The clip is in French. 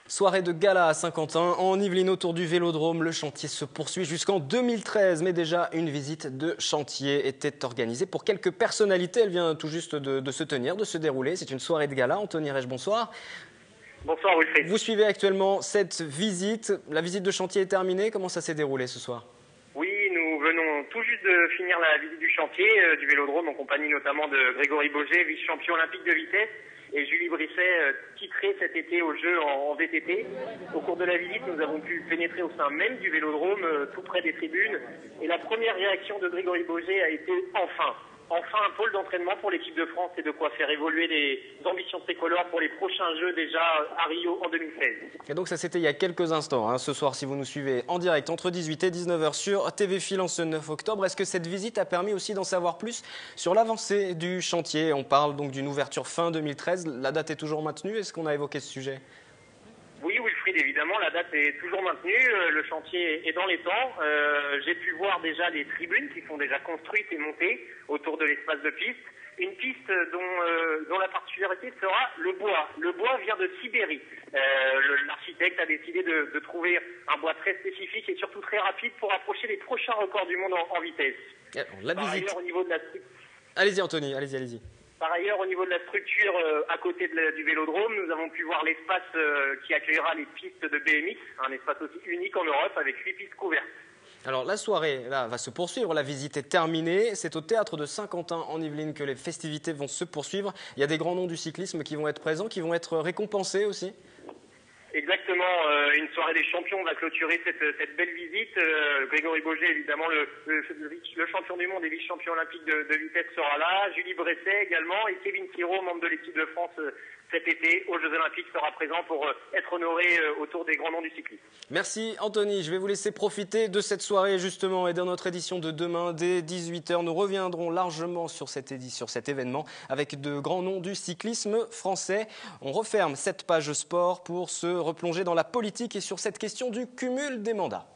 Soirée de gala à Saint-Quentin, en Yvelines autour du Vélodrome. Le chantier se poursuit jusqu'en 2013, mais déjà une visite de chantier était organisée pour quelques personnalités. Elle vient tout juste de se tenir, de se dérouler. C'est une soirée de gala. Anthony Reich, bonsoir. Bonsoir Wilfried. Vous suivez actuellement cette visite. La visite de chantier est terminée. Comment ça s'est déroulé ce soir? Oui, nous venons tout juste de finir la visite du chantier du Vélodrome en compagnie notamment de Grégory Boget, vice-champion olympique de vitesse, et Julie Brisset, titrée cet été aux Jeux en VTT. Au cours de la visite, nous avons pu pénétrer au sein même du Vélodrome, tout près des tribunes. Et la première réaction de Grégory Boget a été enfin un pôle d'entraînement pour l'équipe de France et de quoi faire évoluer les ambitions tricolores pour les prochains Jeux déjà à Rio en 2016. Et donc ça c'était il y a quelques instants. Ce soir, si vous nous suivez en direct entre 18 et 19h sur TV Phil ce 9 octobre, est-ce que cette visite a permis aussi d'en savoir plus sur l'avancée du chantier? On parle donc d'une ouverture fin 2013. La date est toujours maintenue. Est-ce qu'on a évoqué ce sujet? Oui, Wilfried, évidemment, la date est toujours maintenue, le chantier est dans les temps. J'ai pu voir déjà les tribunes qui sont déjà construites et montées autour de l'espace de piste. Une piste dont la particularité sera le bois. Le bois vient de Sibérie. L'architecte a décidé de trouver un bois très spécifique et surtout très rapide pour approcher les prochains records du monde en vitesse. La visite. Ailleurs, au niveau de la... Allez-y Anthony, allez-y. Par ailleurs, au niveau de la structure, à côté du Vélodrome, nous avons pu voir l'espace qui accueillera les pistes de BMX, un espace aussi unique en Europe avec 8 pistes couvertes. Alors la soirée là, va se poursuivre, la visite est terminée. C'est au théâtre de Saint-Quentin en Yvelines que les festivités vont se poursuivre. Il y a des grands noms du cyclisme qui vont être présents, qui vont être récompensés aussi. Exactement, une soirée des champions va clôturer cette belle visite. Grégory Boget, évidemment, le champion du monde et vice-champion olympique de vitesse sera là. Julie Bresset également et Kevin Thirault, membre de l'équipe de France cet été aux Jeux Olympiques, sera présent pour être honoré autour des grands noms du cyclisme. Merci Anthony, je vais vous laisser profiter de cette soirée justement et dans notre édition de demain dès 18h. Nous reviendrons largement sur cet événement avec de grands noms du cyclisme français. On referme cette page sport pour se replonger dans la politique et sur cette question du cumul des mandats.